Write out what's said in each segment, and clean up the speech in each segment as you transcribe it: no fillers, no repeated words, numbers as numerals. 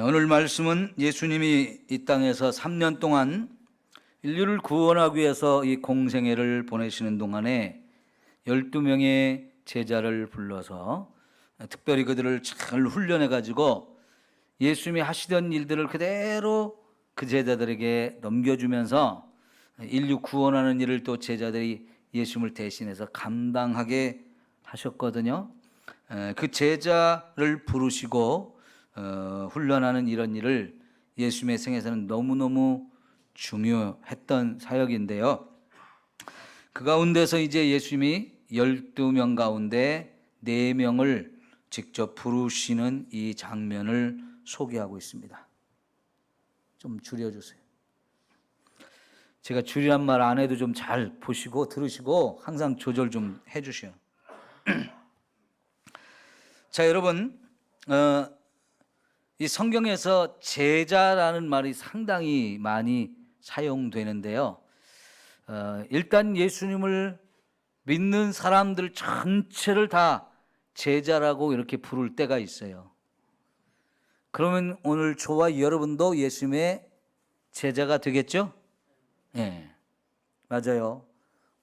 오늘 말씀은 예수님이 이 땅에서 3년 동안 인류를 구원하기 위해서 이 공생애를 보내시는 동안에 12명의 제자를 불러서 특별히 그들을 잘 훈련해 가지고 예수님이 하시던 일들을 그대로 그 제자들에게 넘겨주면서 인류 구원하는 일을 또 제자들이 예수님을 대신해서 감당하게 하셨거든요. 그 제자를 부르시고 훈련하는 이런 일을 예수님의 생에서는 너무너무 중요했던 사역인데요. 그 가운데서 이제 예수님이 12명 가운데 4명을 직접 부르시는 이 장면을 소개하고 있습니다. 좀 줄여주세요. 제가 줄이란 말 안 해도 좀 잘 보시고 들으시고 항상 조절 좀 해주셔요. 자, 여러분, 이 성경에서 제자라는 말이 상당히 많이 사용되는데요. 일단 예수님을 믿는 사람들 전체를 다 제자라고 이렇게 부를 때가 있어요. 그러면 오늘 저와 여러분도 예수님의 제자가 되겠죠? 네, 맞아요.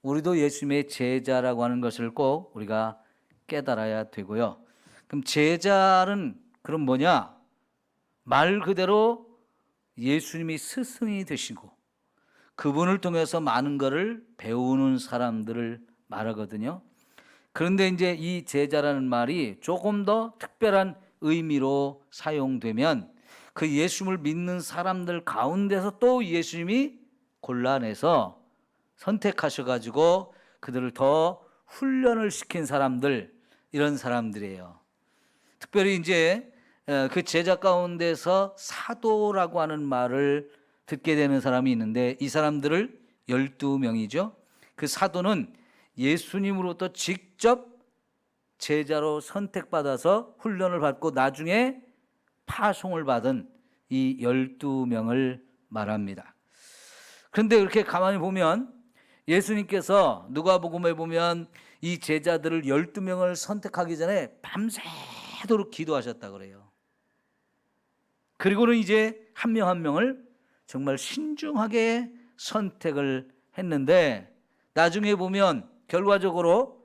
우리도 예수님의 제자라고 하는 것을 꼭 우리가 깨달아야 되고요. 그럼 제자는 그럼 뭐냐? 말 그대로 예수님이 스승이 되시고 그분을 통해서 많은 것을 배우는 사람들을 말하거든요. 그런데 이제 이 제자라는 말이 조금 더 특별한 의미로 사용되면 그 예수님을 믿는 사람들 가운데서 또 예수님이 골라내서 선택하셔가지고 그들을 더 훈련을 시킨 사람들, 이런 사람들이에요. 특별히 이제 그 제자 가운데서 사도라고 하는 말을 듣게 되는 사람이 있는데 이 사람들을 12명이죠. 그 사도는 예수님으로부터 직접 제자로 선택받아서 훈련을 받고 나중에 파송을 받은 이 12명을 말합니다. 그런데 이렇게 가만히 보면 예수님께서 누가복음에 보면 이 제자들을 12명을 선택하기 전에 밤새도록 기도하셨다 그래요. 그리고는 이제 한 명 한 명을 정말 신중하게 선택을 했는데 나중에 보면 결과적으로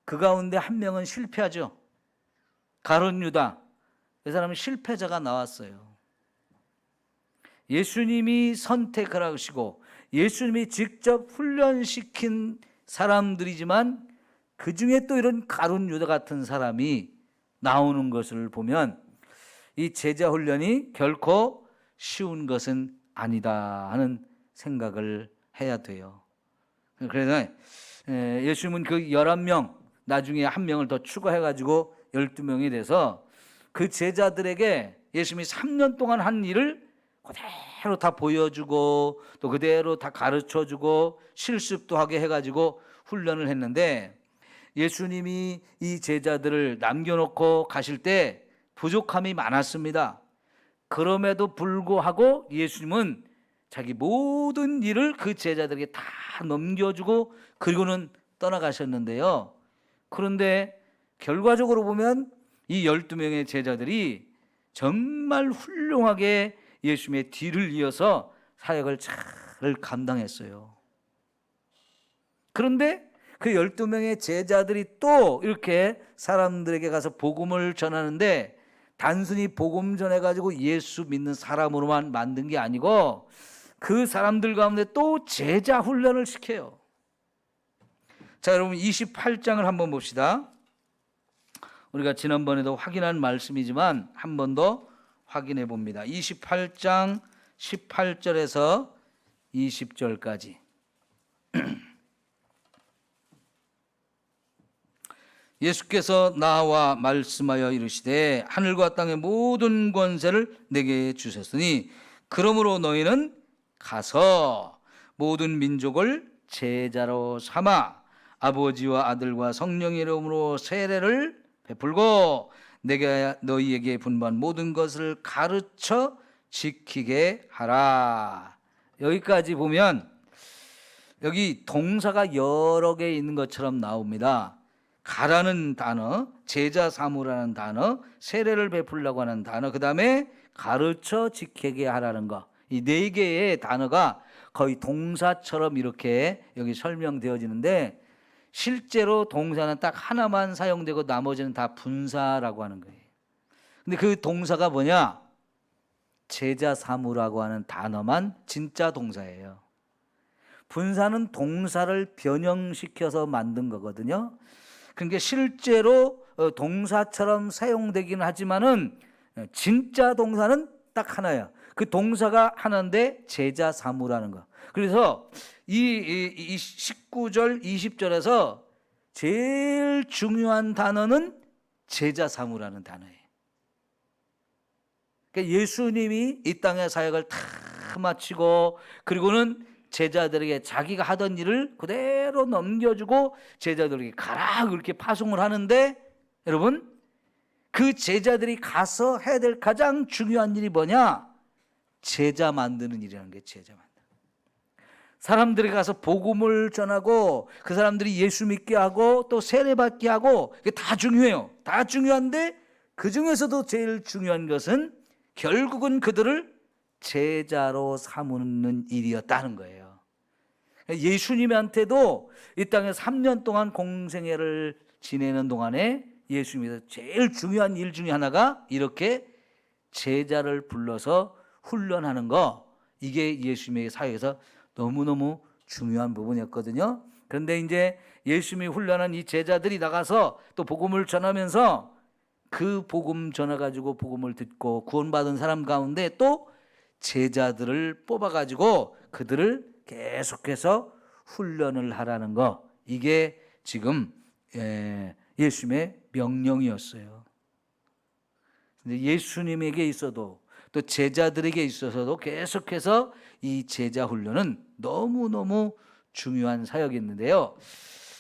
그 가운데 한 명은 실패하죠. 가룟 유다, 그 사람은 실패자가 나왔어요. 예수님이 선택을 하시고 예수님이 직접 훈련시킨 사람들이지만 그 중에 또 이런 가룟 유다 같은 사람이 나오는 것을 보면 이 제자 훈련이 결코 쉬운 것은 아니다 하는 생각을 해야 돼요. 그래서 예수님은 그 11명 나중에 한 명을 더 추가해가지고 12명이 돼서 그 제자들에게 예수님이 3년 동안 한 일을 그대로 다 보여주고 또 그대로 다 가르쳐주고 실습도 하게 해가지고 훈련을 했는데 예수님이 이 제자들을 남겨놓고 가실 때 부족함이 많았습니다. 그럼에도 불구하고 예수님은 자기 모든 일을 그 제자들에게 다 넘겨주고 그리고는 떠나가셨는데요. 그런데 결과적으로 보면 이 12명의 제자들이 정말 훌륭하게 예수님의 뒤를 이어서 사역을 잘 감당했어요. 그런데 그 12명의 제자들이 또 이렇게 사람들에게 가서 복음을 전하는데 단순히 복음 전해가지고 예수 믿는 사람으로만 만든 게 아니고 그 사람들 가운데 또 제자 훈련을 시켜요. 자, 여러분 28장을 한번 봅시다. 우리가 지난번에도 확인한 말씀이지만 한 번 더 확인해 봅니다. 28장 18절에서 20절까지. 예수께서 나와 말씀하여 이르시되 하늘과 땅의 모든 권세를 내게 주셨으니 그러므로 너희는 가서 모든 민족을 제자로 삼아 아버지와 아들과 성령의 이름으로 세례를 베풀고 내가 너희에게 분부한 모든 것을 가르쳐 지키게 하라. 여기까지 보면 여기 동사가 여러 개 있는 것처럼 나옵니다. 가라는 단어, 제자 삼으라는 단어, 세례를 베풀려고 하는 단어, 그 다음에 가르쳐 지키게 하라는 거. 이 네 개의 단어가 거의 동사처럼 이렇게 여기 설명되어지는데 실제로 동사는 딱 하나만 사용되고 나머지는 다 분사라고 하는 거예요. 근데 그 동사가 뭐냐? 제자 삼으라고 하는 단어만 진짜 동사예요. 분사는 동사를 변형시켜서 만든 거거든요. 그러니까 실제로 동사처럼 사용되기는 하지만은 진짜 동사는 딱 하나야. 그 동사가 하나인데 제자 삼으라는 거. 그래서 이 19절 20절에서 제일 중요한 단어는 제자 삼으라는 단어예요. 그러니까 예수님이 이 땅의 사역을 다 마치고 그리고는 제자들에게 자기가 하던 일을 그대로 넘겨주고 제자들에게 가라 그렇게 파송을 하는데 여러분 그 제자들이 가서 해야 될 가장 중요한 일이 뭐냐? 제자 만드는 일이라는 게 제자 만드는 사람들이 가서 복음을 전하고 그 사람들이 예수 믿게 하고 또 세례받게 하고 이게 다 중요해요. 다 중요한데 그 중에서도 제일 중요한 것은 결국은 그들을 제자로 삼는 일이었다는 거예요. 예수님한테도 이 땅에 3년 동안 공생애를 지내는 동안에 예수님께서 제일 중요한 일 중에 하나가 이렇게 제자를 불러서 훈련하는 거, 이게 예수님의 사역에서 너무너무 중요한 부분이었거든요. 그런데 이제 예수님이 훈련한 이 제자들이 나가서 또 복음을 전하면서 그 복음 전해가지고 복음을 듣고 구원받은 사람 가운데 또 제자들을 뽑아가지고 그들을 계속해서 훈련을 하라는 거, 이게 지금 예수님의 명령이었어요. 근데 예수님에게 있어도 또 제자들에게 있어서도 계속해서 이 제자 훈련은 너무너무 중요한 사역이었는데요.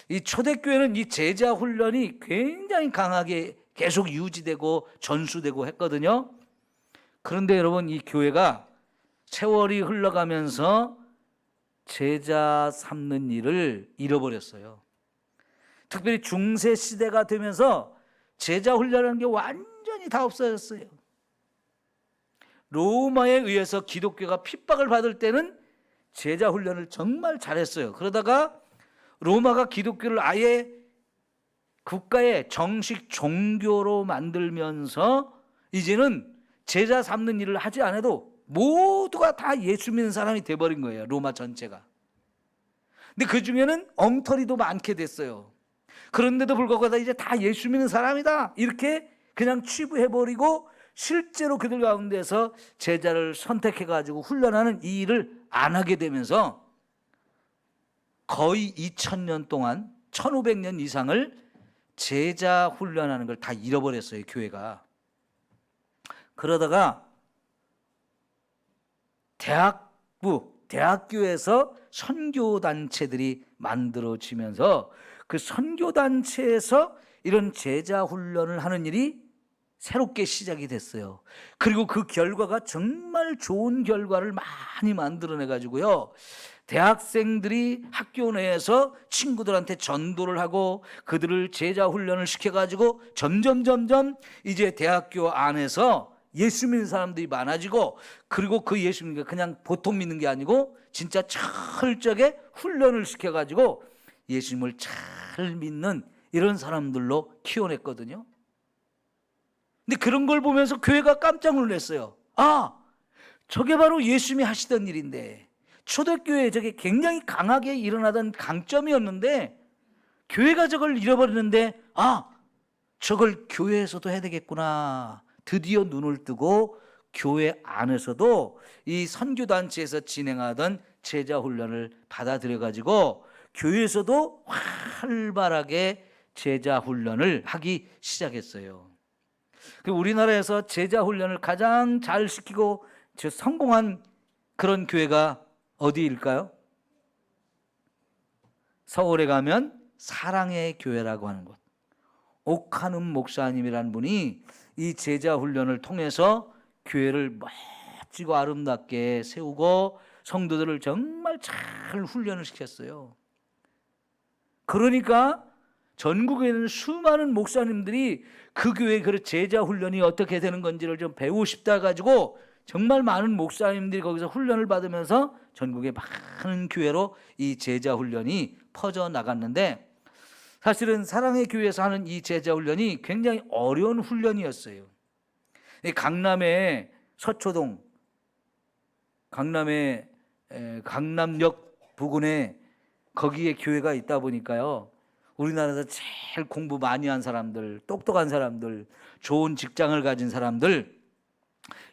이 초대교회는 이 제자 훈련이 굉장히 강하게 계속 유지되고 전수되고 했거든요. 그런데 여러분 이 교회가 세월이 흘러가면서 제자 삼는 일을 잃어버렸어요. 특별히 중세 시대가 되면서 제자 훈련이라는 게 완전히 다 없어졌어요. 로마에 의해서 기독교가 핍박을 받을 때는 제자 훈련을 정말 잘했어요. 그러다가 로마가 기독교를 아예 국가의 정식 종교로 만들면서 이제는 제자 삼는 일을 하지 않아도 모두가 다 예수 믿는 사람이 돼버린 거예요. 로마 전체가. 근데 그 중에는 엉터리도 많게 됐어요. 그런데도 불구하고 이제 다 예수 믿는 사람이다 이렇게 그냥 취부해버리고 실제로 그들 가운데서 제자를 선택해가지고 훈련하는 이 일을 안 하게 되면서 거의 2000년 동안 1500년 이상을 제자 훈련하는 걸 다 잃어버렸어요, 교회가. 그러다가 대학교에서 선교단체들이 만들어지면서 그 선교단체에서 이런 제자 훈련을 하는 일이 새롭게 시작이 됐어요. 그리고 그 결과가 정말 좋은 결과를 많이 만들어내가지고요. 대학생들이 학교 내에서 친구들한테 전도를 하고 그들을 제자 훈련을 시켜가지고 점점 이제 대학교 안에서 예수 믿는 사람들이 많아지고 그리고 그 예수 믿는 게 그냥 보통 믿는 게 아니고 진짜 철저하게 훈련을 시켜가지고 예수님을 잘 믿는 이런 사람들로 키워냈거든요. 근데 그런 걸 보면서 교회가 깜짝 놀랐어요. 아, 저게 바로 예수님이 하시던 일인데 초대교회에 저게 굉장히 강하게 일어나던 강점이었는데 교회가 저걸 잃어버리는데 아, 저걸 교회에서도 해야 되겠구나. 드디어 눈을 뜨고 교회 안에서도 이 선교단체에서 진행하던 제자훈련을 받아들여가지고 교회에서도 활발하게 제자훈련을 하기 시작했어요. 우리나라에서 제자훈련을 가장 잘 시키고 성공한 그런 교회가 어디일까요? 서울에 가면 사랑의 교회라고 하는 곳. 옥한음 목사님이라는 분이 이 제자훈련을 통해서 교회를 멋지고 아름답게 세우고 성도들을 정말 잘 훈련을 시켰어요. 그러니까 전국에 있는 수많은 목사님들이 그 교회 그 제자 훈련이 어떻게 되는 건지를 좀 배우고 싶다 가지고 정말 많은 목사님들이 거기서 훈련을 받으면서 전국의 많은 교회로 이 제자 훈련이 퍼져 나갔는데, 사실은 사랑의 교회에서 하는 이 제자 훈련이 굉장히 어려운 훈련이었어요. 강남의 서초동, 강남의 강남역 부근에 거기에 교회가 있다 보니까요, 우리나라에서 제일 공부 많이 한 사람들, 똑똑한 사람들, 좋은 직장을 가진 사람들,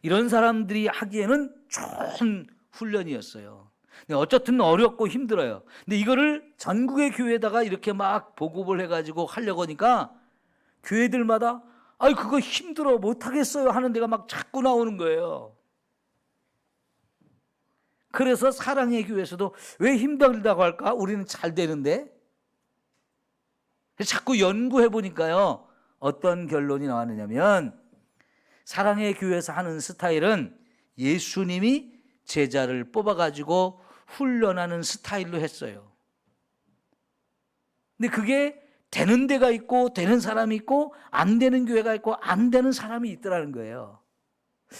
이런 사람들이 하기에는 좋은 훈련이었어요. 근데 어쨌든 어렵고 힘들어요. 근데 이거를 전국의 교회에다가 이렇게 막 보급을 해가지고 하려고 하니까 교회들마다 아이 그거 힘들어 못하겠어요 하는 데가 막 자꾸 나오는 거예요. 그래서 사랑의 교회에서도 왜 힘들다고 할까? 우리는 잘 되는데. 자꾸 연구해 보니까요, 어떤 결론이 나왔느냐면 사랑의 교회에서 하는 스타일은 예수님이 제자를 뽑아가지고 훈련하는 스타일로 했어요. 근데 그게 되는 데가 있고 되는 사람이 있고 안 되는 교회가 있고 안 되는 사람이 있더라는 거예요.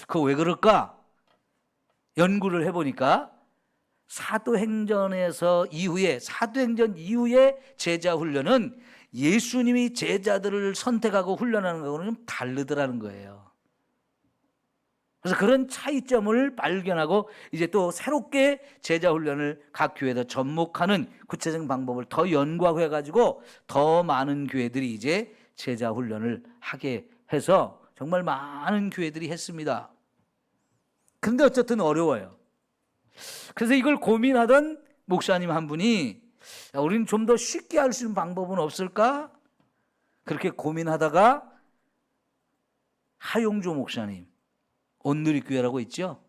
그거 왜 그럴까? 연구를 해보니까 사도행전 이후에 제자 훈련은 예수님이 제자들을 선택하고 훈련하는 거하고는 좀 다르더라는 거예요. 그래서 그런 차이점을 발견하고 이제 또 새롭게 제자 훈련을 각 교회에다 접목하는 구체적인 방법을 더 연구하고 해가지고 더 많은 교회들이 이제 제자 훈련을 하게 해서 정말 많은 교회들이 했습니다. 그런데 어쨌든 어려워요. 그래서 이걸 고민하던 목사님 한 분이 우리는 좀 더 쉽게 할 수 있는 방법은 없을까? 그렇게 고민하다가 하용조 목사님, 온누리교회라고 있죠.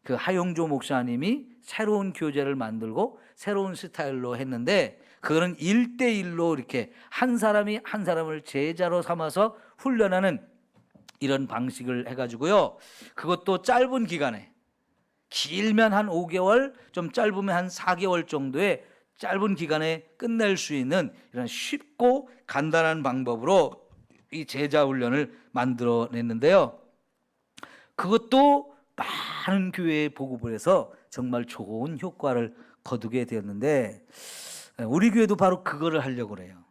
그 하용조 목사님이 새로운 교재를 만들고 새로운 스타일로 했는데, 그거는 1대1로 이렇게 한 사람이 한 사람을 제자로 삼아서 훈련하는 이런 방식을 해가지고요. 그것도 짧은 기간에, 길면 한 5개월, 좀 짧으면 한 4개월 정도의 짧은 기간에 끝낼 수 있는 이런 쉽고 간단한 방법으로 이 제자 훈련을 만들어냈는데요. 그것도 많은 교회에 보급을 해서 정말 좋은 효과를 거두게 되었는데, 우리 교회도 바로 그거를 하려고 그래요.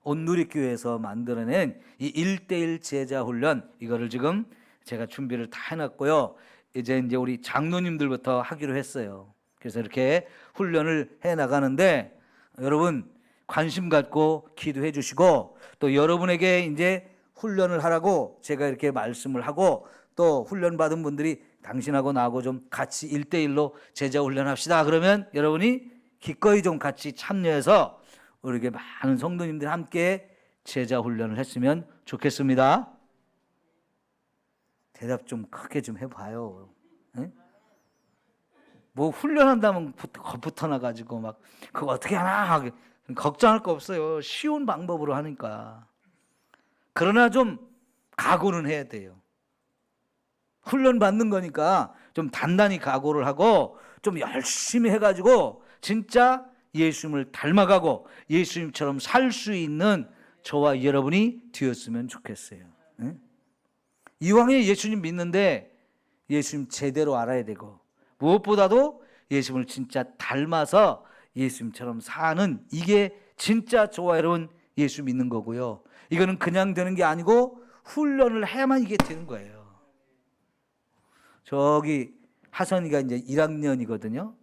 온누리교회에서 만들어낸 이 1대1 제자 훈련, 이거를 지금 제가 준비를 다 해놨고요. 이제 우리 장로님들부터 하기로 했어요. 그래서 이렇게 훈련을 해 나가는데, 여러분 관심 갖고 기도해 주시고, 또 여러분에게 이제 훈련을 하라고 제가 이렇게 말씀을 하고, 또 훈련 받은 분들이 당신하고 나하고 좀 같이 1대1로 제자 훈련합시다 그러면 여러분이 기꺼이 좀 같이 참여해서 우리 많은 성도님들 함께 제자 훈련을 했으면 좋겠습니다. 대답 좀 크게 좀 해봐요. 네? 뭐 훈련한다면 겁부터 나가지고 막 그거 어떻게 하나 걱정할 거 없어요. 쉬운 방법으로 하니까. 그러나 좀 각오는 해야 돼요. 훈련 받는 거니까 좀 단단히 각오를 하고 좀 열심히 해가지고 진짜 예수님을 닮아가고 예수님처럼 살 수 있는 저와 여러분이 되었으면 좋겠어요. 네? 이왕에 예수님 믿는데 예수님 제대로 알아야 되고, 무엇보다도 예수님을 진짜 닮아서 예수님처럼 사는, 이게 진짜 저와 여러분 예수 믿는 거고요. 이거는 그냥 되는 게 아니고 훈련을 해야만 이게 되는 거예요. 저기 하선이가 이제 1학년이거든요.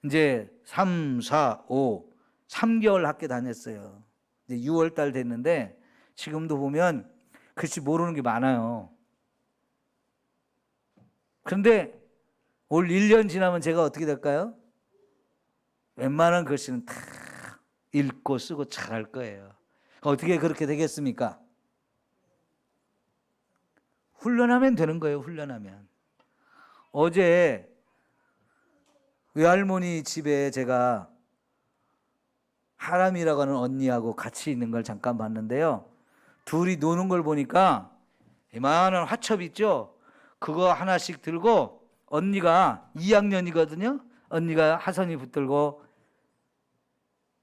이제 3, 4, 5, 3개월 학교 다녔어요. 이제 6월 달 됐는데 지금도 보면 글씨 모르는 게 많아요. 그런데 올 1년 지나면 제가 어떻게 될까요? 웬만한 글씨는 다 읽고 쓰고 잘할 거예요. 어떻게 그렇게 되겠습니까? 훈련하면 되는 거예요. 훈련하면. 어제 외할머니 집에 제가 하람이라고 하는 언니하고 같이 있는 걸 잠깐 봤는데요. 둘이 노는 걸 보니까 이만한 화첩 있죠? 그거 하나씩 들고, 언니가 2학년이거든요. 언니가 하선이 붙들고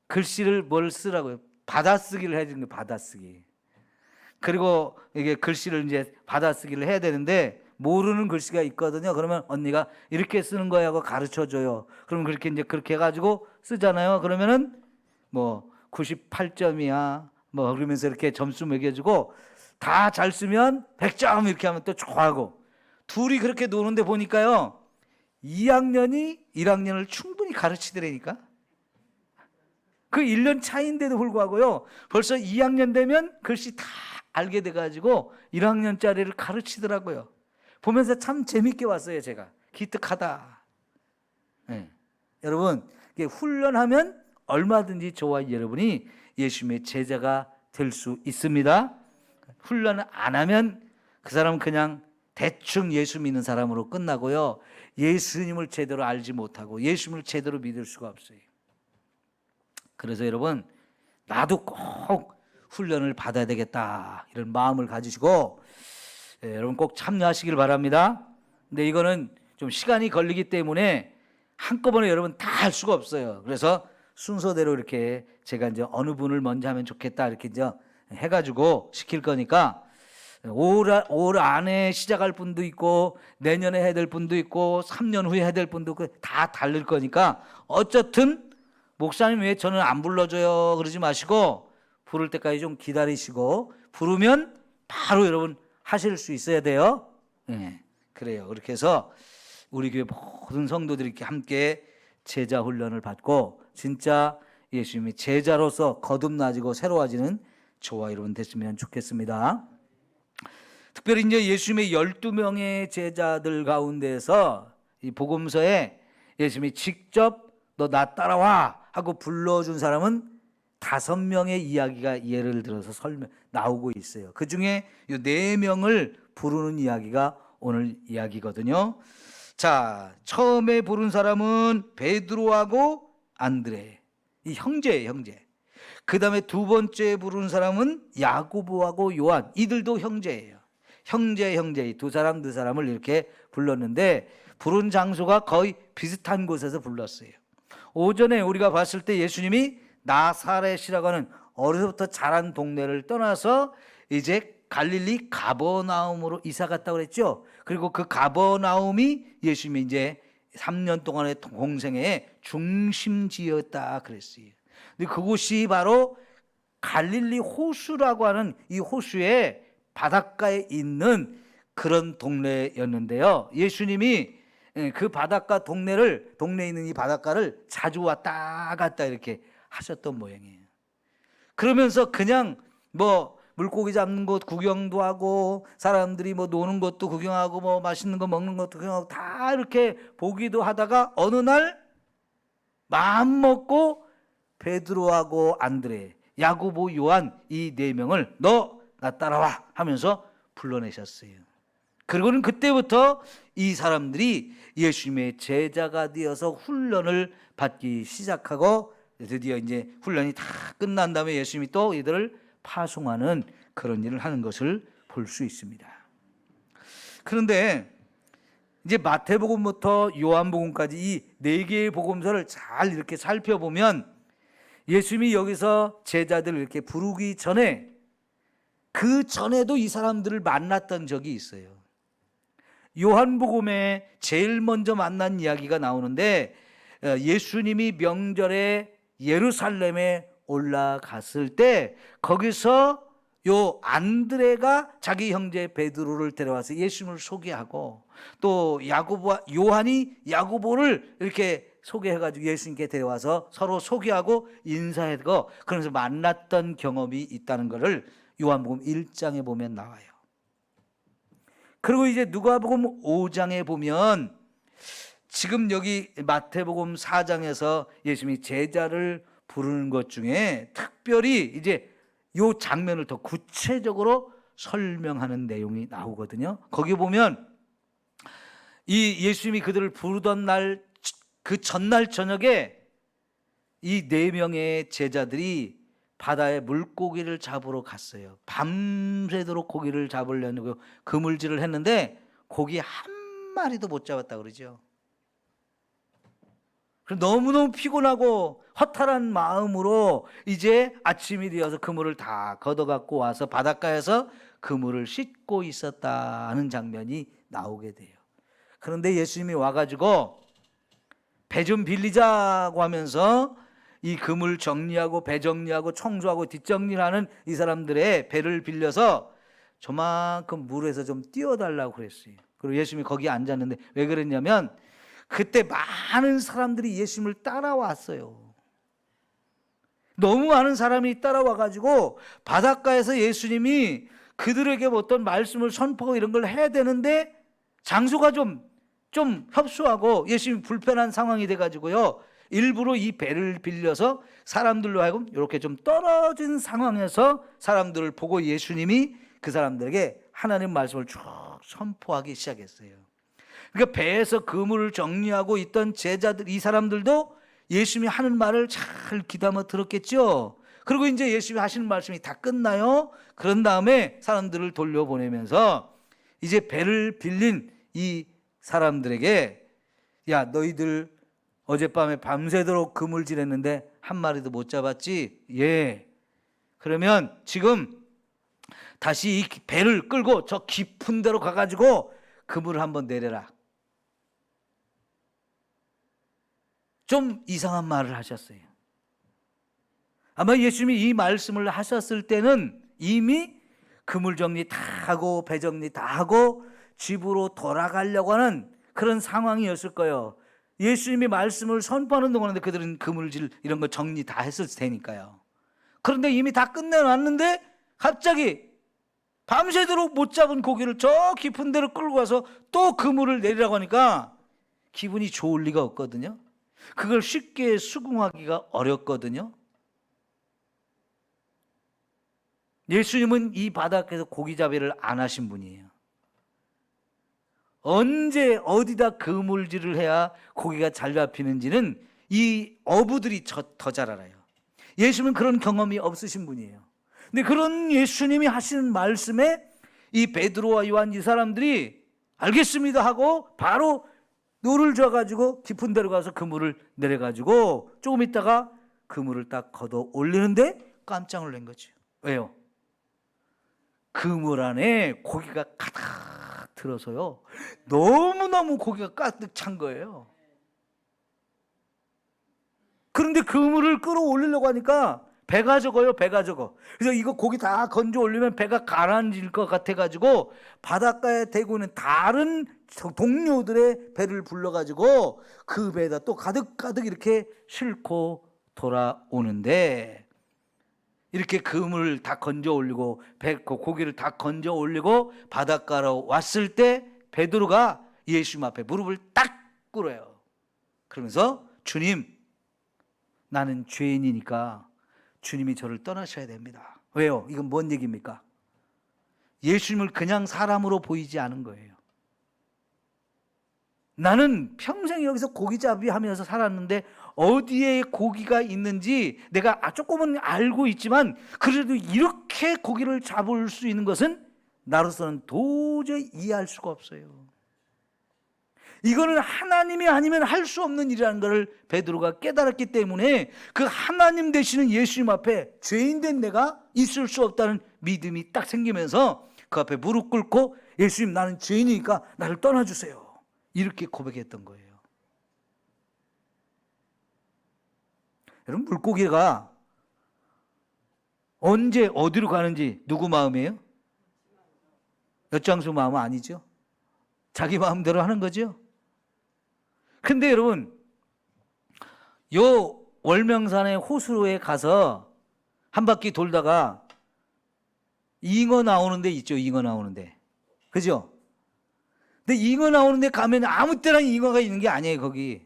글씨를 뭘 쓰라고요? 받아쓰기를 해주는 거예요. 받아쓰기. 그리고 이게 글씨를 이제 받아쓰기를 해야 되는데 모르는 글씨가 있거든요. 그러면 언니가 이렇게 쓰는 거야 하고 가르쳐 줘요. 그러면 그렇게 이제 그렇게 해가지고 쓰잖아요. 그러면은 뭐 98점이야 뭐 그러면서 이렇게 점수 매겨주고 다 잘 쓰면 100점 이렇게 하면 또 좋아하고, 둘이 그렇게 노는데 보니까요 2학년이 1학년을 충분히 가르치더라니까. 그 1년 차인데도 불구하고요 벌써 2학년 되면 글씨 다 알게 돼가지고 1학년짜리를 가르치더라고요. 보면서 참 재밌게 봤어요. 제가 기특하다. 네. 여러분 이게 훈련하면 얼마든지 저와 여러분이 예수님의 제자가 될 수 있습니다. 훈련을 안 하면 그 사람은 그냥 대충 예수 믿는 사람으로 끝나고요 예수님을 제대로 알지 못하고 예수님을 제대로 믿을 수가 없어요. 그래서 여러분 나도 꼭 훈련을 받아야 되겠다 이런 마음을 가지시고 여러분 꼭 참여하시길 바랍니다. 근데 이거는 좀 시간이 걸리기 때문에 한꺼번에 여러분 다 할 수가 없어요. 그래서 순서대로 이렇게 제가 이제 어느 분을 먼저 하면 좋겠다 이렇게 이제 해가지고 시킬 거니까 올 안에 시작할 분도 있고 내년에 해야 될 분도 있고 3년 후에 해야 될 분도 있고 다 다를 거니까 어쨌든 목사님 왜 저는 안 불러줘요 그러지 마시고 부를 때까지 좀 기다리시고 부르면 바로 여러분 하실 수 있어야 돼요. 네, 그래요. 그렇게 해서 우리 교회 모든 성도들이 이렇게 함께 제자 훈련을 받고 진짜 예수님이 제자로서 거듭나지고 새로워지는 저와 여러분 됐으면 좋겠습니다. 특별히 이제 예수님의 12명의 제자들 가운데서 이 복음서에 예수님이 직접 너 나 따라와 하고 불러준 사람은 5명의 이야기가 예를 들어서 나오고 있어요. 그 중에 이 4명을 부르는 이야기가 오늘 이야기거든요. 자, 처음에 부른 사람은 베드로하고 안드레, 이 형제예요, 형제. 그 다음에 두 번째 부른 사람은 야고보하고 요한, 이들도 형제예요. 형제 두 사람을 이렇게 불렀는데 부른 장소가 거의 비슷한 곳에서 불렀어요. 오전에 우리가 봤을 때 예수님이 나사렛이라고 하는 어려서부터 자란 동네를 떠나서 이제 갈릴리 가버나움으로 이사 갔다고 그랬죠. 그리고 그 가버나움이 예수님이 이제 3년 동안의 공생애의 중심지였다 그랬어요. 근데 그곳이 바로 갈릴리 호수라고 하는 이 호수의 바닷가에 있는 그런 동네였는데요. 예수님이 그 바닷가 동네에 있는 이 바닷가를 자주 왔다 갔다 이렇게 하셨던 모양이에요. 그러면서 그냥 뭐 물고기 잡는 곳 구경도 하고 사람들이 뭐 노는 것도 구경하고 뭐 맛있는 거 먹는 것도 구경하고 다 이렇게 보기도 하다가 어느 날 마음 먹고 베드로하고 안드레, 야고보, 요한 이 4명을 너 나 따라와 하면서 불러내셨어요. 그리고는 그때부터 이 사람들이 예수님의 제자가 되어서 훈련을 받기 시작하고 드디어 이제 훈련이 다 끝난 다음에 예수님이 또 이들을 파송하는 그런 일을 하는 것을 볼 수 있습니다. 그런데 이제 마태복음부터 요한복음까지 이 4개의 복음서를 잘 이렇게 살펴보면 예수님이 여기서 제자들을 이렇게 부르기 전에 그 전에도 이 사람들을 만났던 적이 있어요. 요한복음에 제일 먼저 만난 이야기가 나오는데 예수님이 명절에 예루살렘에 올라갔을 때 거기서 요 안드레가 자기 형제 베드로를 데려와서 예수님을 소개하고 또 야고보와 요한이 야고보를 이렇게 소개해가지고 예수님께 데려와서 서로 소개하고 인사하고 그러면서 만났던 경험이 있다는 것을 요한복음 1장에 보면 나와요. 그리고 이제 누가복음 5장에 보면 지금 여기 마태복음 4장에서 예수님이 제자를 부르는 것 중에 특별히 이제 요 장면을 더 구체적으로 설명하는 내용이 나오거든요. 거기 보면 이 예수님이 그들을 부르던 날 그 전날 저녁에 이 4명의 제자들이 바다에 물고기를 잡으러 갔어요. 밤새도록 고기를 잡으려고 그물질을 했는데 고기 한 마리도 못 잡았다 그러죠. 너무너무 피곤하고 허탈한 마음으로 이제 아침이 되어서 그물을 다 걷어갖고 와서 바닷가에서 그물을 씻고 있었다는 장면이 나오게 돼요. 그런데 예수님이 와가지고 배 좀 빌리자고 하면서 이 그물 정리하고 배 정리하고 청소하고 뒷정리를 하는 이 사람들의 배를 빌려서 저만큼 물에서 좀 띄워달라고 그랬어요. 그리고 예수님이 거기에 앉았는데 왜 그랬냐면 그때 많은 사람들이 예수님을 따라왔어요. 너무 많은 사람이 따라와가지고 바닷가에서 예수님이 그들에게 어떤 말씀을 선포하고 이런 걸 해야 되는데 장소가 좀 협소하고 예수님이 불편한 상황이 돼가지고요. 일부러 이 배를 빌려서 사람들로 하여금 이렇게 좀 떨어진 상황에서 사람들을 보고 예수님이 그 사람들에게 하나님 말씀을 쭉 선포하기 시작했어요. 그러니까 배에서 그물을 정리하고 있던 제자들, 이 사람들도 예수님이 하는 말을 잘 귀담아 들었겠죠. 그리고 이제 예수님이 하시는 말씀이 다 끝나요. 그런 다음에 사람들을 돌려보내면서 이제 배를 빌린 이 사람들에게 야, 너희들 어젯밤에 밤새도록 그물질했는데 한 마리도 못 잡았지? 예. 그러면 지금 다시 이 배를 끌고 저 깊은 데로 가가지고 그물을 한번 내려라. 좀 이상한 말을 하셨어요. 아마 예수님이 이 말씀을 하셨을 때는 이미 그물 정리 다 하고 배 정리 다 하고 집으로 돌아가려고 하는 그런 상황이었을 거예요. 예수님이 말씀을 선포하는 동안에 그들은 그물질 이런 거 정리 다 했을 테니까요. 그런데 이미 다 끝내놨는데 갑자기 밤새도록 못 잡은 고기를 저 깊은 데로 끌고 가서 또 그물을 내리라고 하니까 기분이 좋을 리가 없거든요. 그걸 쉽게 수긍하기가 어렵거든요. 예수님은 이 바닷가에서 고기잡이를 안 하신 분이에요. 언제 어디다 그물질을 해야 고기가 잘 잡히는지는 이 어부들이 더 잘 알아요. 예수님은 그런 경험이 없으신 분이에요. 근데 그런 예수님이 하시는 말씀에 이 베드로와 요한 이 사람들이 알겠습니다 하고 바로 노를 져가지고 깊은 데로 가서 그물을 내려가지고 조금 있다가 그물을 딱 걷어 올리는데 깜짝 놀란 거죠. 왜요? 그물 안에 고기가 가득 들어서요. 너무너무 고기가 가득 찬 거예요. 그런데 그물을 끌어올리려고 하니까 배가 적어요. 배가 적어. 그래서 이거 고기 다 건져 올리면 배가 가라앉을 것 같아가지고 바닷가에 대고 있는 다른 동료들의 배를 불러가지고 그 배에다 또 가득가득 이렇게 싣고 돌아오는데 이렇게 그물을 다 건져 올리고 고기를 다 건져 올리고 바닷가로 왔을 때 베드로가 예수님 앞에 무릎을 딱 꿇어요. 그러면서 주님, 나는 죄인이니까 주님이 저를 떠나셔야 됩니다. 왜요? 이건 뭔 얘기입니까? 예수님을 그냥 사람으로 보이지 않은 거예요. 나는 평생 여기서 고기잡이 하면서 살았는데 어디에 고기가 있는지 내가 조금은 알고 있지만 그래도 이렇게 고기를 잡을 수 있는 것은 나로서는 도저히 이해할 수가 없어요. 이거는 하나님이 아니면 할 수 없는 일이라는 것을 베드로가 깨달았기 때문에 그 하나님 되시는 예수님 앞에 죄인된 내가 있을 수 없다는 믿음이 딱 생기면서 그 앞에 무릎 꿇고 예수님, 나는 죄인이니까 나를 떠나주세요. 이렇게 고백했던 거예요. 여러분, 물고기가 언제 어디로 가는지 누구 마음이에요? 엿장수 마음은 아니죠. 자기 마음대로 하는 거죠. 근데 여러분, 요 월명산의 호수로에 가서 한 바퀴 돌다가 잉어 나오는 데 있죠. 잉어 나오는 데. 그죠? 근데 잉어 나오는 데 가면 아무 때나 잉어가 있는 게 아니에요. 거기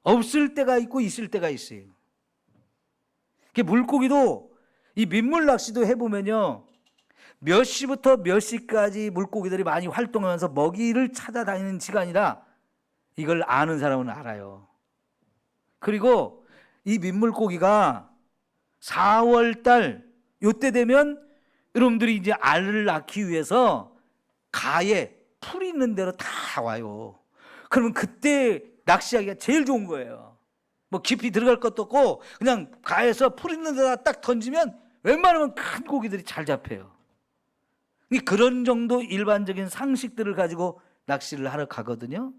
없을 때가 있고 있을 때가 있어요. 물고기도 이 민물 낚시도 해보면요, 몇 시부터 몇 시까지 물고기들이 많이 활동하면서 먹이를 찾아다니는 시간이라 이걸 아는 사람은 알아요. 그리고 이 민물고기가 4월달 요때 되면 여러분들이 이제 알을 낳기 위해서 가에 풀 있는 데로 다 와요. 그러면 그때 낚시하기가 제일 좋은 거예요. 뭐 깊이 들어갈 것도 없고 그냥 가에서 풀 있는 데다 딱 던지면 웬만하면 큰 고기들이 잘 잡혀요. 그런 정도 일반적인 상식들을 가지고 낚시를 하러 가거든요.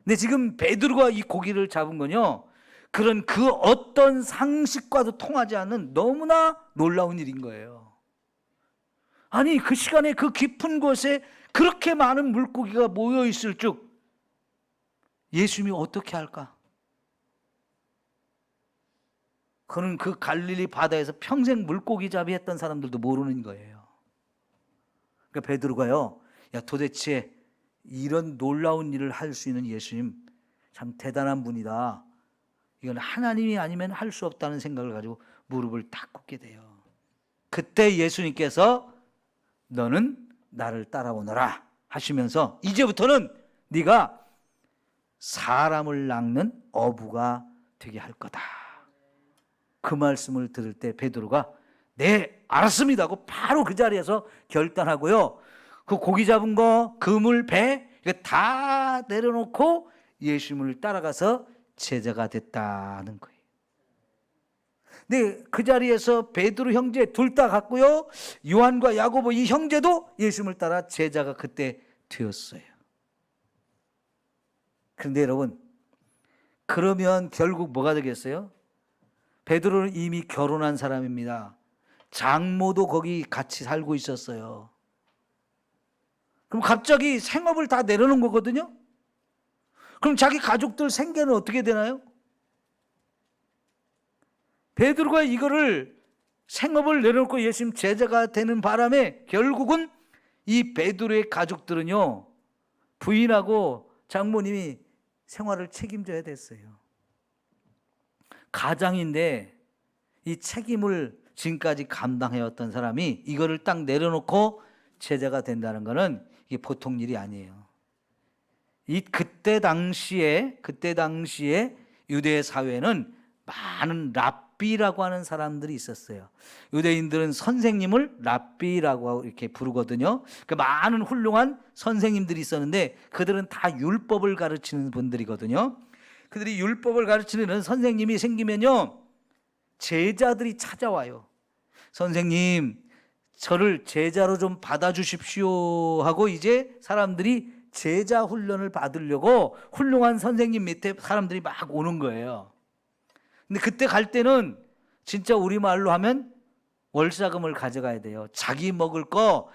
근데 지금 베드로가 이 고기를 잡은 건요, 그런 그 어떤 상식과도 통하지 않는 너무나 놀라운 일인 거예요. 아니, 그 시간에 그 깊은 곳에 그렇게 많은 물고기가 모여 있을 줄 예수님이 어떻게 할까? 그는 그 갈릴리 바다에서 평생 물고기 잡이 했던 사람들도 모르는 거예요. 그러니까 베드로가요, 야, 도대체 이런 놀라운 일을 할 수 있는 예수님 참 대단한 분이다. 이건 하나님이 아니면 할 수 없다는 생각을 가지고 무릎을 딱 꿇게 돼요. 그때 예수님께서 너는 나를 따라오너라 하시면서 이제부터는 네가 사람을 낚는 어부가 되게 할 거다. 그 말씀을 들을 때 베드로가 네, 알았습니다 하고 바로 그 자리에서 결단하고요, 그 고기 잡은 거, 그물, 배 이거 다 내려놓고 예수님을 따라가서 제자가 됐다는 거예요. 근데 그 자리에서 베드로 형제 둘 다 갔고요, 요한과 야고보 이 형제도 예수님을 따라 제자가 그때 되었어요. 그런데 여러분, 그러면 결국 뭐가 되겠어요? 베드로는 이미 결혼한 사람입니다. 장모도 거기 같이 살고 있었어요. 그럼 갑자기 생업을 다 내려놓은 거거든요. 그럼 자기 가족들 생계는 어떻게 되나요? 베드로가 이거를 생업을 내려놓고 예수님 제자가 되는 바람에 결국은 이 베드로의 가족들은요, 부인하고 장모님이 생활을 책임져야 됐어요. 가장인데 이 책임을 지금까지 감당해왔던 사람이 이거를 딱 내려놓고 제자가 된다는 것은 이게 보통 일이 아니에요. 그때 당시에 유대 사회는 많은 랍비라고 하는 사람들이 있었어요. 유대인들은 선생님을 랍비라고 이렇게 부르거든요. 그 많은 훌륭한 선생님들이 있었는데 그들은 다 율법을 가르치는 분들이거든요. 그들이 율법을 가르치는 선생님이 생기면요, 제자들이 찾아와요. 선생님, 저를 제자로 좀 받아주십시오 하고 이제 사람들이 제자 훈련을 받으려고 훌륭한 선생님 밑에 사람들이 막 오는 거예요. 근데 그때 갈 때는 진짜 우리말로 하면 월사금을 가져가야 돼요. 자기 먹을 거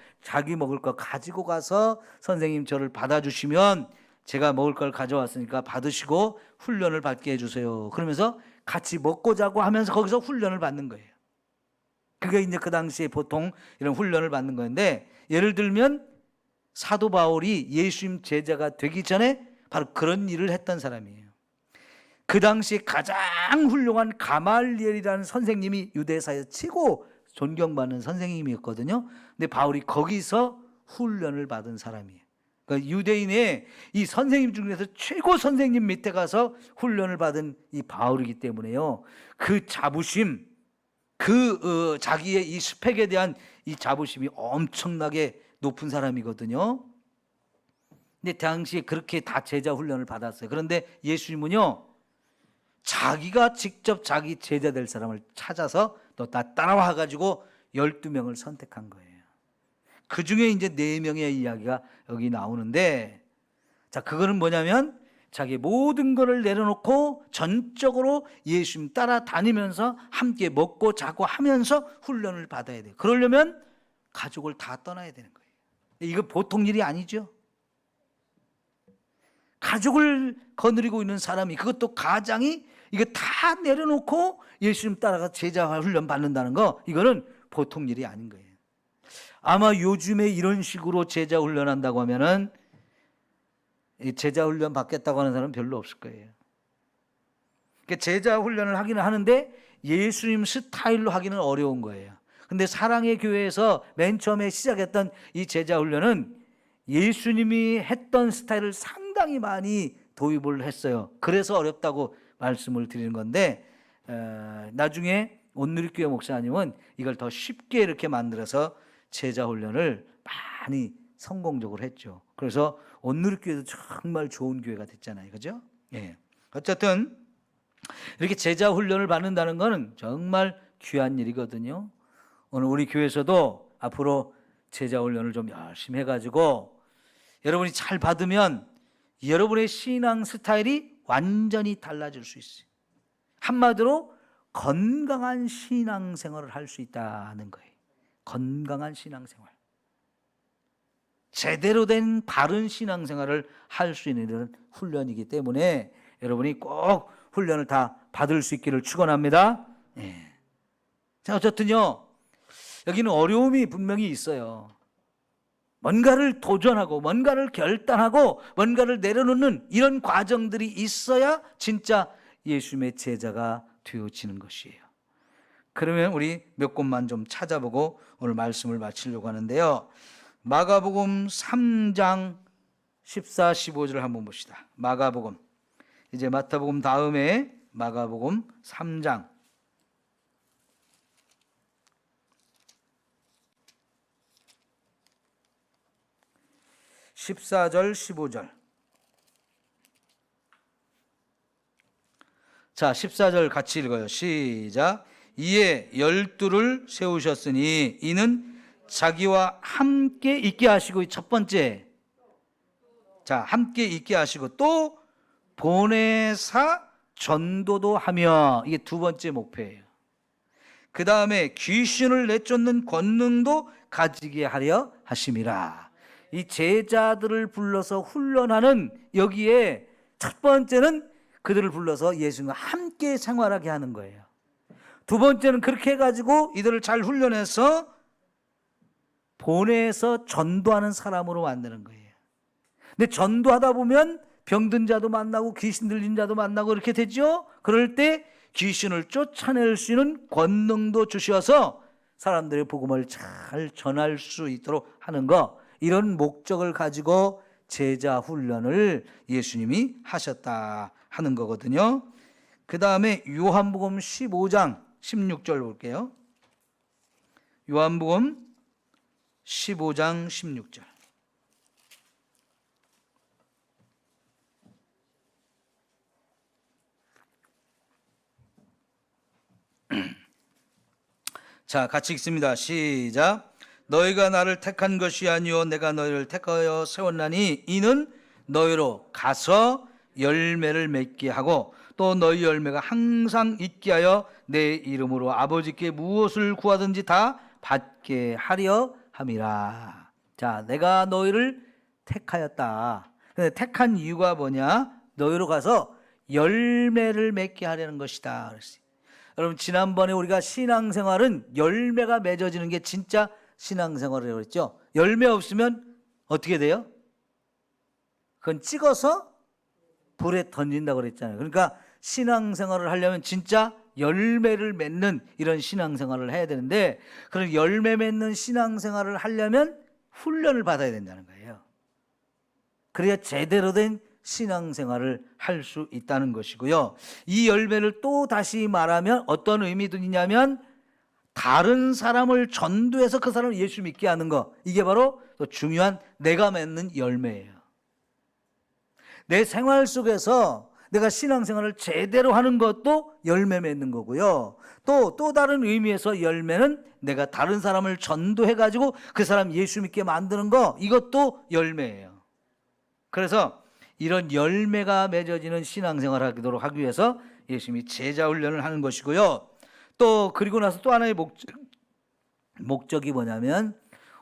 가지고 가서 선생님 저를 받아주시면 제가 먹을 걸 가져왔으니까 받으시고 훈련을 받게 해주세요. 그러면서 같이 먹고 자고 하면서 거기서 훈련을 받는 거예요. 그게 이제 그 당시에 보통 이런 훈련을 받는 건데, 예를 들면 사도 바울이 예수님 제자가 되기 전에 바로 그런 일을 했던 사람이에요. 그 당시 가장 훌륭한 가말리엘이라는 선생님이 유대사에서 최고 존경받는 선생님이었거든요. 근데 바울이 거기서 훈련을 받은 사람이에요. 그러니까 유대인의 이 선생님 중에서 최고 선생님 밑에 가서 훈련을 받은 이 바울이기 때문에요, 그 자부심, 자기의 이 스펙에 대한 이 자부심이 엄청나게 높은 사람이거든요. 근데 당시에 그렇게 다 제자 훈련을 받았어요. 그런데 예수님은요, 자기가 직접 자기 제자 될 사람을 찾아서 너 나 따라와 가지고 12명을 선택한 거예요. 그 중에 이제 4명의 이야기가 여기 나오는데, 자, 그거는 뭐냐면 자기 모든 것을 내려놓고 전적으로 예수님 따라다니면서 함께 먹고 자고 하면서 훈련을 받아야 돼요. 그러려면 가족을 다 떠나야 되는 거예요. 이거 보통 일이 아니죠. 가족을 거느리고 있는 사람이, 그것도 가장이 이거 다 내려놓고 예수님 따라가 제자 훈련 받는다는 거, 이거는 보통 일이 아닌 거예요. 아마 요즘에 이런 식으로 제자 훈련한다고 하면은 제자 훈련 받겠다고 하는 사람은 별로 없을 거예요. 그러니까 제자 훈련을 하기는 하는데 예수님 스타일로 하기는 어려운 거예요. 근데 사랑의 교회에서 맨 처음에 시작했던 이 제자 훈련은 예수님이 했던 스타일을 상당히 많이 도입을 했어요. 그래서 어렵다고 말씀을 드리는 건데, 나중에 온누리교회 목사님은 이걸 더 쉽게 이렇게 만들어서 제자 훈련을 많이 성공적으로 했죠. 그래서 온누리교회도 정말 좋은 교회가 됐잖아요. 그죠? 예. 어쨌든 이렇게 제자 훈련을 받는다는 것은 정말 귀한 일이거든요. 오늘 우리 교회에서도 앞으로 제자 훈련을 좀 열심히 해가지고 여러분이 잘 받으면 여러분의 신앙 스타일이 완전히 달라질 수 있어요. 한마디로 건강한 신앙생활을 할 수 있다는 거예요. 건강한 신앙생활. 제대로 된 바른 신앙생활을 할 수 있는 이런 훈련이기 때문에 여러분이 꼭 훈련을 다 받을 수 있기를 축원합니다. 예. 자, 어쨌든요, 여기는 어려움이 분명히 있어요. 뭔가를 도전하고 뭔가를 결단하고 뭔가를 내려놓는 이런 과정들이 있어야 진짜 예수님의 제자가 되어지는 것이에요. 그러면 우리 몇 곳만 좀 찾아보고 오늘 말씀을 마치려고 하는데요. 마가복음 3장 14, 15절을 한번 봅시다. 마가복음, 이제 마태복음 다음에 마가복음 3장 14절 15절. 자, 14절 같이 읽어요. 시작. 이에 12를 세우셨으니 이는 자기와 함께 있게 하시고, 첫 번째, 자, 함께 있게 하시고 또 보내사 전도도 하며, 이게 두 번째 목표예요. 그 다음에 귀신을 내쫓는 권능도 가지게 하려 하심이라. 이 제자들을 불러서 훈련하는, 여기에 첫 번째는 그들을 불러서 예수님과 함께 생활하게 하는 거예요. 두 번째는 그렇게 해가지고 이들을 잘 훈련해서 보내서 전도하는 사람으로 만드는 거예요. 근데 전도하다 보면 병든 자도 만나고 귀신 들린 자도 만나고 이렇게 되죠. 그럴 때 귀신을 쫓아낼 수 있는 권능도 주셔서 사람들의 복음을 잘 전할 수 있도록 하는 것, 이런 목적을 가지고 제자 훈련을 예수님이 하셨다 하는 거거든요. 그 다음에 요한복음 15장 16절 볼게요. 요한복음 15장 16절. 자, 같이 읽습니다. 시작. 너희가 나를 택한 것이 아니요 내가 너희를 택하여 세웠나니 이는 너희로 가서 열매를 맺게 하고 또 너희 열매가 항상 있게 하여 내 이름으로 아버지께 무엇을 구하든지 다 받게 하려 함이라. 자, 내가 너희를 택하였다. 근데 택한 이유가 뭐냐? 너희로 가서 열매를 맺게 하려는 것이다 그랬어요. 여러분, 지난번에 우리가 신앙생활은 열매가 맺어지는 게 진짜 신앙생활이라고 그랬죠. 열매 없으면 어떻게 돼요? 그건 찍어서 불에 던진다고 그랬잖아요. 그러니까 신앙생활을 하려면 진짜 열매를 맺는 이런 신앙생활을 해야 되는데, 그런 열매 맺는 신앙생활을 하려면 훈련을 받아야 된다는 거예요. 그래야 제대로 된 신앙생활을 할 수 있다는 것이고요. 이 열매를 또 다시 말하면 어떤 의미도 있냐면 다른 사람을 전도해서 그 사람을 예수 믿게 하는 것, 이게 바로 또 중요한 내가 맺는 열매예요. 내 생활 속에서 내가 신앙생활을 제대로 하는 것도 열매 맺는 거고요. 또 다른 의미에서 열매는 내가 다른 사람을 전도해가지고 그 사람 예수 믿게 만드는 거, 이것도 열매예요. 그래서 이런 열매가 맺어지는 신앙생활을 하도록 하기 위해서 예수님이 제자 훈련을 하는 것이고요. 또 그리고 나서 또 하나의 목적이 뭐냐면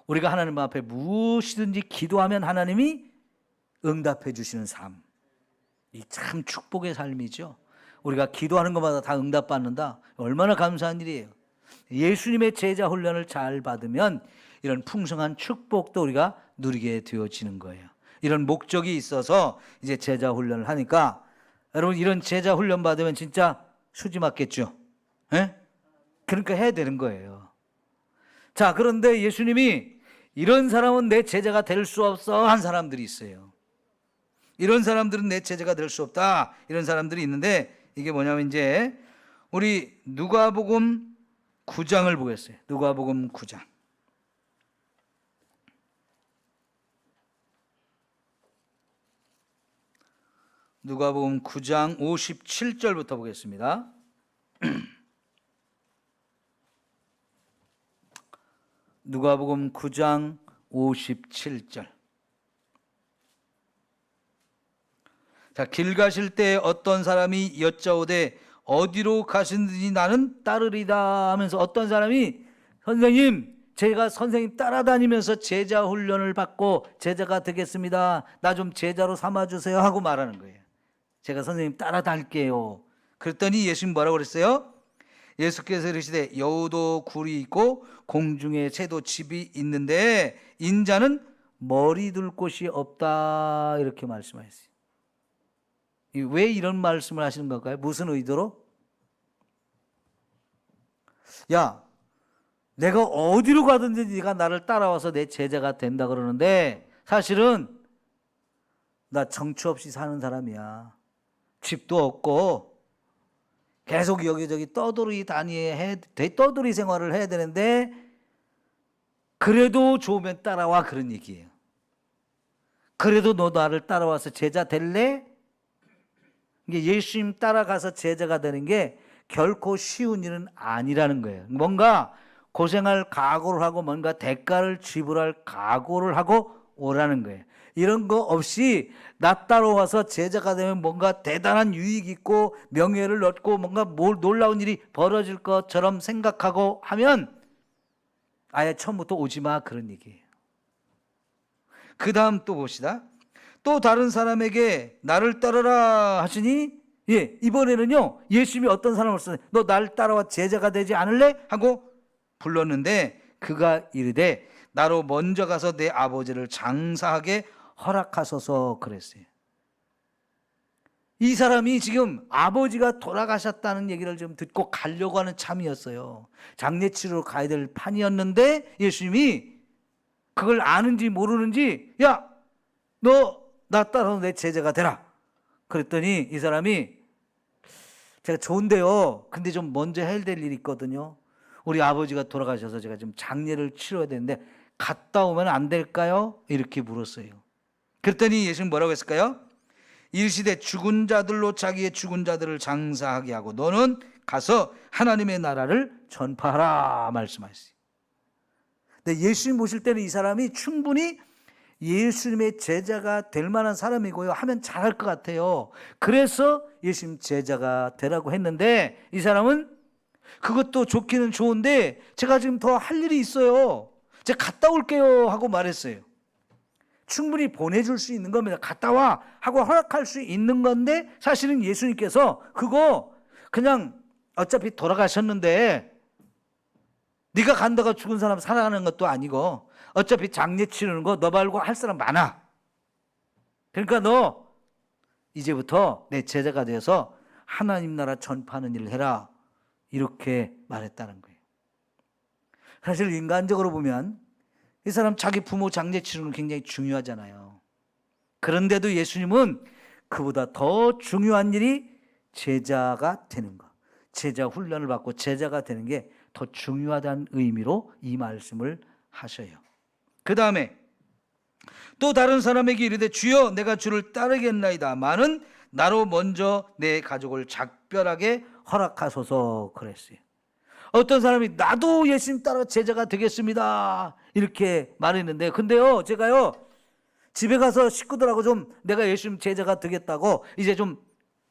우리가 하나님 앞에 무엇이든지 기도하면 하나님이 응답해 주시는 삶. 이 참 축복의 삶이죠. 우리가 기도하는 것마다 다 응답받는다. 얼마나 감사한 일이에요. 예수님의 제자 훈련을 잘 받으면 이런 풍성한 축복도 우리가 누리게 되어지는 거예요. 이런 목적이 있어서 이제 제자 훈련을 하니까 여러분, 이런 제자 훈련 받으면 진짜 수지 맞겠죠. 예? 그러니까 해야 되는 거예요. 자, 그런데 예수님이 이런 사람은 내 제자가 될 수 없어 한 사람들이 있어요. 이런 사람들은 내 제자가 될 수 없다, 이런 사람들이 있는데, 이게 뭐냐면 이제 우리 누가복음 9장을 보겠어요. 누가복음 9장. 누가복음 9장 57절부터 보겠습니다. 누가복음 9장 57절. 자, 길 가실 때 어떤 사람이 여짜오되 어디로 가시는지 나는 따르리다 하면서 어떤 사람이 선생님, 제가 선생님 따라다니면서 제자 훈련을 받고 제자가 되겠습니다. 나 좀 제자로 삼아주세요 하고 말하는 거예요. 제가 선생님 따라다닐게요. 그랬더니 예수님 뭐라고 그랬어요? 예수께서 이르시되 여우도 굴이 있고 공중에 새도 집이 있는데 인자는 머리 둘 곳이 없다 이렇게 말씀하셨어요. 왜 이런 말씀을 하시는 걸까요? 무슨 의도로? 야, 내가 어디로 가든지 네가 나를 따라와서 내 제자가 된다 그러는데 사실은 나 정처 없이 사는 사람이야. 집도 없고 계속 여기저기 떠돌이 생활을 해야 되는데 그래도 좋으면 따라와 그런 얘기예요. 그래도 너 나를 따라와서 제자 될래? 이게 예수님 따라가서 제자가 되는 게 결코 쉬운 일은 아니라는 거예요. 뭔가 고생할 각오를 하고 뭔가 대가를 지불할 각오를 하고 오라는 거예요. 이런 거 없이 나 따라와서 제자가 되면 뭔가 대단한 유익이 있고 명예를 얻고 뭔가 놀라운 일이 벌어질 것처럼 생각하고 하면 아예 처음부터 오지 마 그런 얘기예요. 그 다음 또 봅시다. 또 다른 사람에게 나를 따르라 하시니 이번에는요 예수님이 어떤 사람을 썼어요. 너 나를 따라와 제자가 되지 않을래? 하고 불렀는데 그가 이르되 나로 먼저 가서 내 아버지를 장사하게 허락하소서 그랬어요. 이 사람이 지금 아버지가 돌아가셨다는 얘기를 좀 듣고 가려고 하는 참이었어요. 장례치료로 가야 될 판이었는데 예수님이 그걸 아는지 모르는지 야, 너 나 따라서 내 제자가 되라. 그랬더니 이 사람이 제가 좋은데요. 근데 좀 먼저 해야 될 일이 있거든요. 우리 아버지가 돌아가셔서 제가 좀 장례를 치러야 되는데 갔다 오면 안 될까요? 이렇게 물었어요. 그랬더니 예수님 뭐라고 했을까요? 이르시되 죽은 자들로 자기의 죽은 자들을 장사하게 하고 너는 가서 하나님의 나라를 전파하라 말씀하셨어요. 근데 예수님 보실 때는 이 사람이 충분히 예수님의 제자가 될 만한 사람이고요. 하면 잘할 것 같아요. 그래서 예수님 제자가 되라고 했는데 이 사람은 그것도 좋기는 좋은데 제가 지금 더 할 일이 있어요. 제가 갔다 올게요 하고 말했어요. 충분히 보내줄 수 있는 겁니다. 갔다 와 하고 허락할 수 있는 건데 사실은 예수님께서 그거 그냥 어차피 돌아가셨는데 네가 간다가 죽은 사람 살아가는 것도 아니고 어차피 장례 치르는 거 너 말고 할 사람 많아. 그러니까 너 이제부터 내 제자가 되어서 하나님 나라 전파하는 일을 해라. 이렇게 말했다는 거예요. 사실 인간적으로 보면 이 사람 자기 부모 장례 치르는 건 굉장히 중요하잖아요. 그런데도 예수님은 그보다 더 중요한 일이 제자가 되는 것. 제자 훈련을 받고 제자가 되는 게 더 중요하다는 의미로 이 말씀을 하셔요. 그 다음에 또 다른 사람에게 이르되 주여 내가 주를 따르겠나이다 마는 나로 먼저 내 가족을 작별하게 허락하소서 그랬어요. 어떤 사람이 나도 예수님 따라 제자가 되겠습니다 이렇게 말했는데 근데요 제가요 집에 가서 식구들하고 좀 내가 예수님 제자가 되겠다고 이제 좀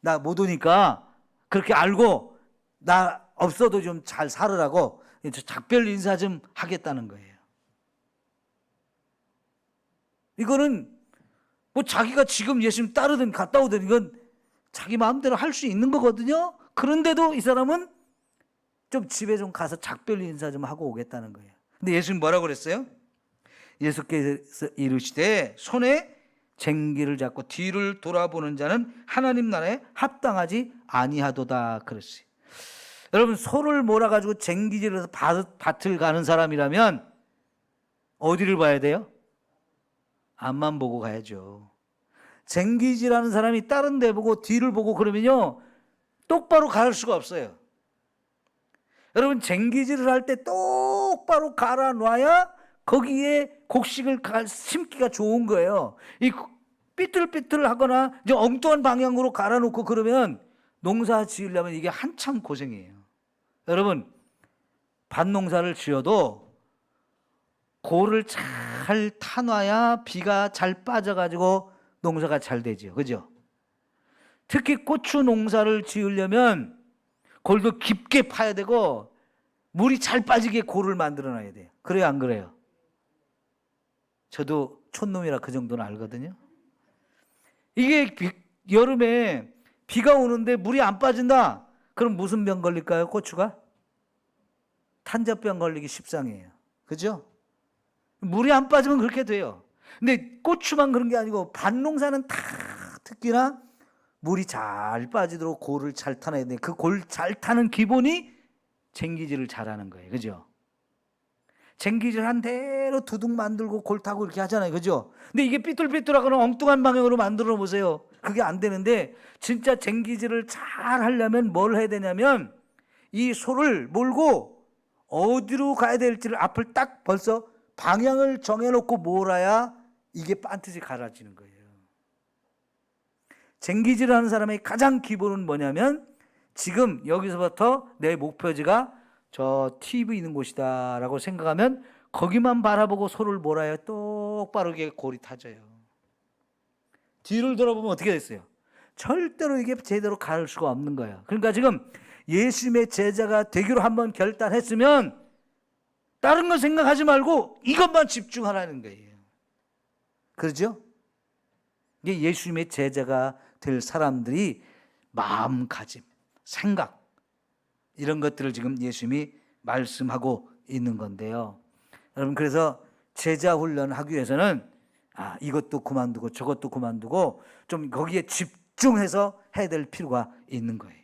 나 못 오니까 그렇게 알고 나 없어도 좀 잘 살으라고 작별 인사 좀 하겠다는 거예요. 이거는 뭐 자기가 지금 예수님 따르든 갔다 오든 이건 자기 마음대로 할 수 있는 거거든요. 그런데도 이 사람은 좀 집에 좀 가서 작별 인사 좀 하고 오겠다는 거예요. 근데 예수님 뭐라고 그랬어요? 예수께서 이르시되 손에 쟁기를 잡고 뒤를 돌아보는 자는 하나님 나라에 합당하지 아니하도다 그랬어요. 여러분 소를 몰아가지고 쟁기질해서 밭을 가는 사람이라면 어디를 봐야 돼요? 앞만 보고 가야죠. 쟁기질하는 사람이 다른 데 보고 뒤를 보고 그러면요 똑바로 갈 수가 없어요. 여러분 쟁기질을 할 때 똑바로 갈아놔야 거기에 곡식을 심기가 좋은 거예요. 이 삐뚤삐뚤하거나 이제 엉뚱한 방향으로 갈아놓고 그러면 농사 지으려면 이게 한참 고생이에요. 여러분, 밭농사를 지어도 고를 잘 타놔야 비가 잘 빠져가지고 농사가 잘 되죠. 그죠? 특히 고추 농사를 지으려면 골도 깊게 파야 되고 물이 잘 빠지게 고를 만들어 놔야 돼요. 그래요, 안 그래요? 저도 촌놈이라 그 정도는 알거든요. 이게 여름에 비가 오는데 물이 안 빠진다. 그럼 무슨 병 걸릴까요? 고추가? 탄저병 걸리기 십상이에요. 그죠? 물이 안 빠지면 그렇게 돼요. 근데 고추만 그런 게 아니고 밭농사는 다 특히나 물이 잘 빠지도록 골을 잘 타놔야 돼. 그 골 잘 타는 기본이 쟁기질을 잘하는 거예요. 그죠? 쟁기질 한 대로 두둑 만들고 골 타고 이렇게 하잖아요. 그죠? 근데 이게 삐뚤삐뚤하거나 엉뚱한 방향으로 만들어 보세요. 그게 안 되는데 진짜 쟁기질을 잘 하려면 뭘 해야 되냐면 이 소를 몰고 어디로 가야 될지를 앞을 딱 벌써 방향을 정해놓고 몰아야 이게 반드시 갈아지는 거예요. 쟁기질을 하는 사람의 가장 기본은 뭐냐면 지금 여기서부터 내 목표지가 저 TV 있는 곳이다 라고 생각하면 거기만 바라보고 소를 몰아야 똑바로 골이 타져요. 뒤를 돌아보면 어떻게 됐어요? 절대로 이게 제대로 갈 수가 없는 거예요. 그러니까 지금 예수님의 제자가 되기로 한번 결단했으면 다른 거 생각하지 말고 이것만 집중하라는 거예요. 그렇죠? 이게 예수님의 제자가 될 사람들이 마음가짐, 생각 이런 것들을 지금 예수님이 말씀하고 있는 건데요. 여러분, 그래서 제자 훈련하기 위해서는 이것도 그만두고 저것도 그만두고 좀 거기에 집중해서 해야 될 필요가 있는 거예요.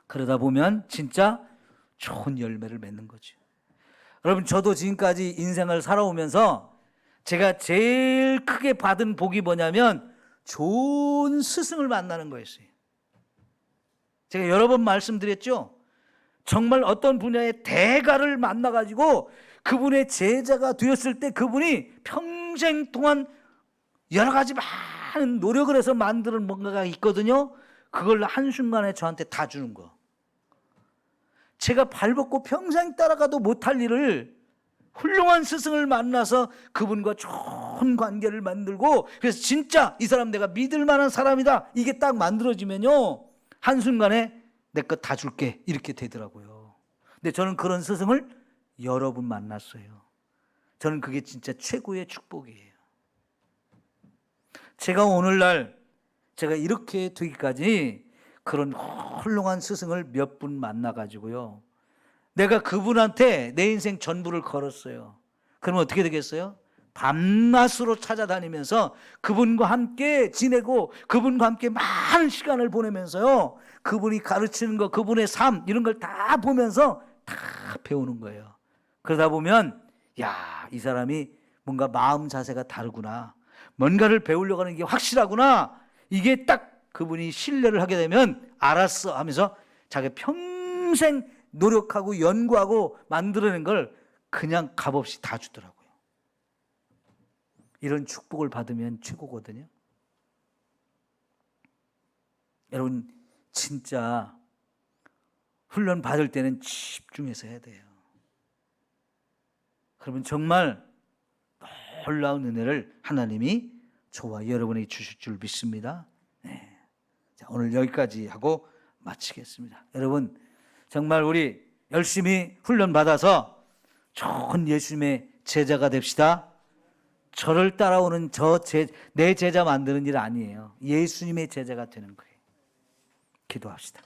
그러다 보면 진짜 좋은 열매를 맺는 거죠. 여러분, 저도 지금까지 인생을 살아오면서 제가 제일 크게 받은 복이 뭐냐면 좋은 스승을 만나는 거였어요. 제가 여러 번 말씀드렸죠. 정말 어떤 분야의 대가를 만나가지고 그분의 제자가 되었을 때 그분이 평생 동안 여러 가지 많은 노력을 해서 만드는 뭔가가 있거든요. 그걸 한순간에 저한테 다 주는 거. 제가 발벗고 평생 따라가도 못할 일을 훌륭한 스승을 만나서 그분과 좋은 관계를 만들고, 그래서 진짜 이 사람 내가 믿을 만한 사람이다 이게 딱 만들어지면요 한순간에 내 것 다 줄게 이렇게 되더라고요. 근데 저는 그런 스승을 여러 분 만났어요. 저는 그게 진짜 최고의 축복이에요. 제가 오늘날 제가 이렇게 되기까지 그런 훌륭한 스승을 몇 분 만나가지고요 내가 그분한테 내 인생 전부를 걸었어요. 그러면 어떻게 되겠어요? 밤낮으로 찾아다니면서 그분과 함께 지내고 그분과 함께 많은 시간을 보내면서요 그분이 가르치는 거, 그분의 삶 이런 걸 다 보면서 다 배우는 거예요. 그러다 보면 이 사람이 뭔가 마음 자세가 다르구나, 뭔가를 배우려고 하는 게 확실하구나, 이게 딱 그분이 신뢰를 하게 되면 알았어 하면서 자기 평생 노력하고 연구하고 만들어낸 걸 그냥 값없이 다 주더라고요. 이런 축복을 받으면 최고거든요. 여러분, 진짜 훈련 받을 때는 집중해서 해야 돼요. 그러면 정말 놀라운 은혜를 하나님이 저와 여러분에게 주실 줄 믿습니다. 네. 자, 오늘 여기까지 하고 마치겠습니다. 여러분, 정말 우리 열심히 훈련 받아서 좋은 예수님의 제자가 됩시다. 저를 따라오는 내 제자 만드는 일 아니에요. 예수님의 제자가 되는 거예요. 기도합시다.